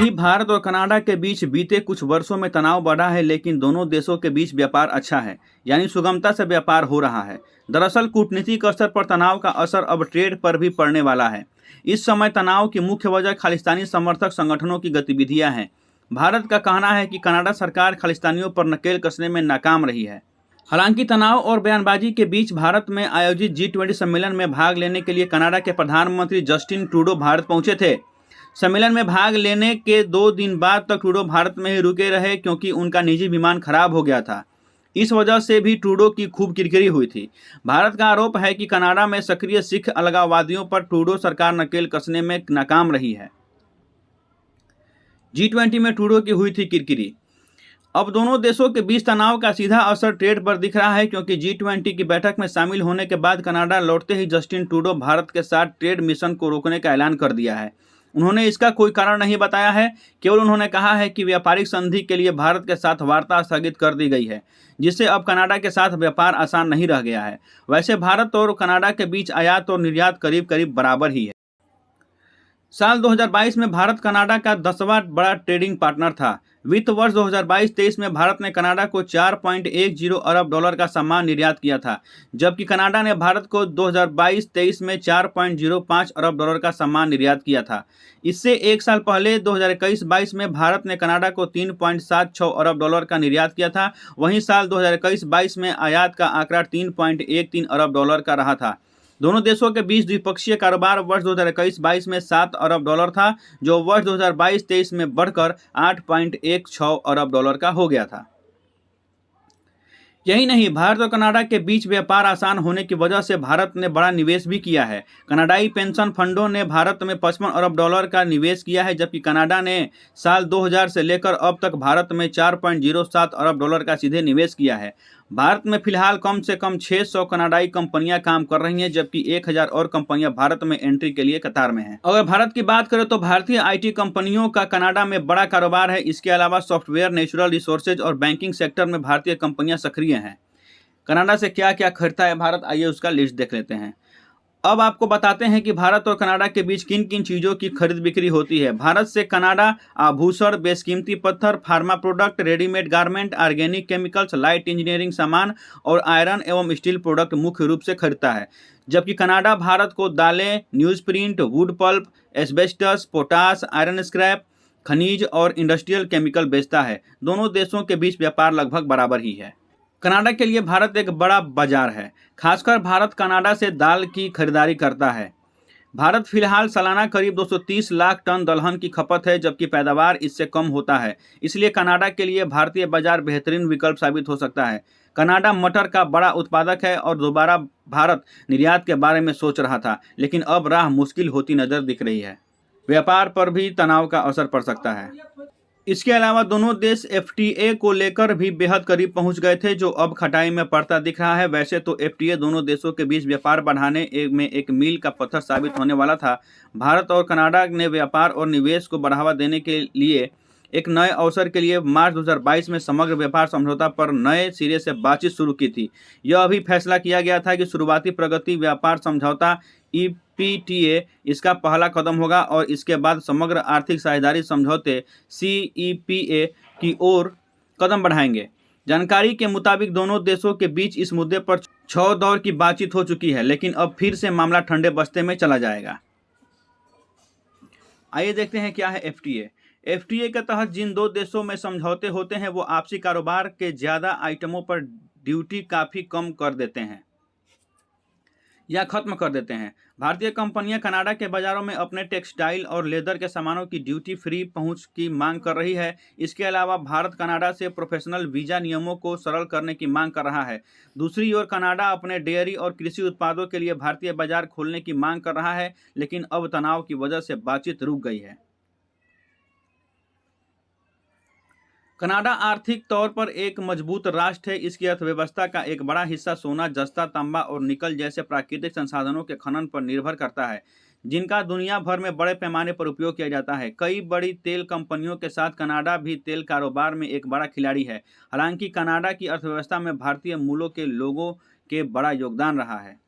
ही भारत और कनाडा के बीच बीते कुछ वर्षों में तनाव बढ़ा है, लेकिन दोनों देशों के बीच व्यापार अच्छा है, यानी सुगमता से व्यापार हो रहा है। दरअसल कूटनीतिक स्तर पर तनाव का असर अब ट्रेड पर भी पड़ने वाला है। इस समय तनाव की मुख्य वजह खालिस्तानी समर्थक संगठनों की गतिविधियां हैं। भारत का कहना है कि कनाडा सरकार खालिस्तानियों पर नकेल कसने में नाकाम रही है। हालांकि तनाव और बयानबाजी के बीच भारत में आयोजित G20 सम्मेलन में भाग लेने के लिए कनाडा के प्रधानमंत्री जस्टिन ट्रूडो भारत पहुंचे थे। सम्मेलन में भाग लेने के 2 दिन बाद तक ट्रूडो भारत में ही रुके रहे, क्योंकि उनका निजी विमान खराब हो गया था। इस वजह से भी ट्रूडो की खूब किरकिरी हुई थी। भारत का आरोप है कि कनाडा में सक्रिय सिख अलगाववादियों पर ट्रूडो सरकार नकेल कसने में नाकाम रही है। G20 में ट्रूडो की हुई थी किरकिरी। अब दोनों देशों के बीच तनाव का सीधा असर ट्रेड पर दिख रहा है, क्योंकि G20 की बैठक में शामिल होने के बाद कनाडा लौटते ही जस्टिन ट्रूडो भारत के साथ ट्रेड मिशन को रोकने का ऐलान कर दिया है। उन्होंने इसका कोई कारण नहीं बताया है, केवल उन्होंने कहा है कि व्यापारिक संधि के लिए भारत के साथ वार्ता स्थगित कर दी गई है, जिससे अब कनाडा के साथ व्यापार आसान नहीं रह गया है। वैसे भारत और कनाडा के बीच आयात और निर्यात करीब करीब बराबर ही है। साल 2022 में भारत कनाडा का 10वां बड़ा ट्रेडिंग पार्टनर था। वित्त वर्ष 2022-23 में भारत ने कनाडा को $4.10 अरब का सामान निर्यात किया था, जबकि कनाडा ने भारत को 2022-23 में $4.05 अरब का सामान निर्यात किया था। इससे एक साल पहले 2021-22 में भारत ने कनाडा को $3.76 अरब का निर्यात किया था। वहीं साल 2021-22 में आयात का आंकड़ा $3.13 अरब का रहा था। दोनों देशों के बीच द्विपक्षीय कारोबार वर्ष 2021-22 में $7 अरब था, जो वर्ष 2022-23 में बढ़कर $8.16 अरब का हो गया था। यही नहीं, भारत और कनाडा के बीच व्यापार आसान होने की वजह से भारत ने बड़ा निवेश भी किया है। कनाडाई पेंशन फंडों ने भारत में $55 अरब का निवेश किया है, जबकि कनाडा ने साल 2000 से लेकर अब तक भारत में $4.07 अरब का सीधे निवेश किया है। भारत में फिलहाल कम से कम 600 कनाडाई कंपनियां काम कर रही हैं, जबकि 1000 और कंपनियां भारत में एंट्री के लिए कतार में हैं। अगर भारत की बात करें तो भारतीय आईटी कंपनियों का कनाडा में बड़ा कारोबार है। इसके अलावा सॉफ्टवेयर, नेचुरल रिसोर्सेज और बैंकिंग सेक्टर में भारतीय कंपनियां सक्रिय हैं। कनाडा से क्या क्या खरीदता है भारत, आइए उसका लिस्ट देख लेते हैं। अब आपको बताते हैं कि भारत और कनाडा के बीच किन किन चीज़ों की खरीद बिक्री होती है। भारत से कनाडा आभूषण, बेशकीमती पत्थर, pharma product, readymade garment, organic chemicals, light engineering सामान और आयरन एवं स्टील प्रोडक्ट मुख्य रूप से खरीदता है, जबकि कनाडा भारत को दालें, news print, wood pulp, asbestos, potash, iron scrap, खनिज और इंडस्ट्रियल केमिकल बेचता है। दोनों देशों के बीच व्यापार लगभग बराबर ही है। कनाडा के लिए भारत एक बड़ा बाजार है। खासकर भारत कनाडा से दाल की खरीदारी करता है। भारत फिलहाल सालाना करीब 230 लाख टन दलहन की खपत है, जबकि पैदावार इससे कम होता है। इसलिए कनाडा के लिए भारतीय बाजार बेहतरीन विकल्प साबित हो सकता है। कनाडा मटर का बड़ा उत्पादक है और दोबारा भारत निर्यात के बारे में सोच रहा था, लेकिन अब राह मुश्किल होती नजर दिख रही है। व्यापार पर भी तनाव का असर पड़ सकता है। इसके अलावा दोनों देश FTA को लेकर भी बेहद करीब पहुंच गए थे, जो अब खटाई में पड़ता दिख रहा है। वैसे तो FTA दोनों देशों के बीच व्यापार बढ़ाने में एक मील का पत्थर साबित होने वाला था। भारत और कनाडा ने व्यापार और निवेश को बढ़ावा देने के लिए एक नए अवसर के लिए मार्च 2022 में समग्र व्यापार समझौता पर नए सिरे से बातचीत शुरू की थी। यह भी फैसला किया गया था कि शुरुआती प्रगति व्यापार समझौता EPTA इसका पहला कदम होगा और इसके बाद समग्र आर्थिक साझेदारी समझौते CEPA की ओर कदम बढ़ाएंगे। जानकारी के मुताबिक दोनों देशों के बीच इस मुद्दे पर 6 दौर की बातचीत हो चुकी है, लेकिन अब फिर से मामला ठंडे बस्ते में चला जाएगा। आइए देखते हैं क्या है FTA। FTA के तहत जिन 2 देशों में समझौते होते हैं वो आपसी कारोबार के ज़्यादा आइटमों पर ड्यूटी काफ़ी कम कर देते हैं या खत्म कर देते हैं। भारतीय कंपनियां कनाडा के बाजारों में अपने टेक्सटाइल और लेदर के सामानों की ड्यूटी फ्री पहुंच की मांग कर रही है। इसके अलावा भारत कनाडा से प्रोफेशनल वीज़ा नियमों को सरल करने की मांग कर रहा है। दूसरी ओर कनाडा अपने डेयरी और कृषि उत्पादों के लिए भारतीय बाजार खोलने की मांग कर रहा है, लेकिन अब तनाव की वजह से बातचीत रुक गई है। कनाडा आर्थिक तौर पर एक मजबूत राष्ट्र है। इसकी अर्थव्यवस्था का एक बड़ा हिस्सा सोना, जस्ता, तांबा और निकल जैसे प्राकृतिक संसाधनों के खनन पर निर्भर करता है, जिनका दुनिया भर में बड़े पैमाने पर उपयोग किया जाता है। कई बड़ी तेल कंपनियों के साथ कनाडा भी तेल कारोबार में एक बड़ा खिलाड़ी है। हालांकि कनाडा की अर्थव्यवस्था में भारतीय मूलों के लोगों के बड़ा योगदान रहा है।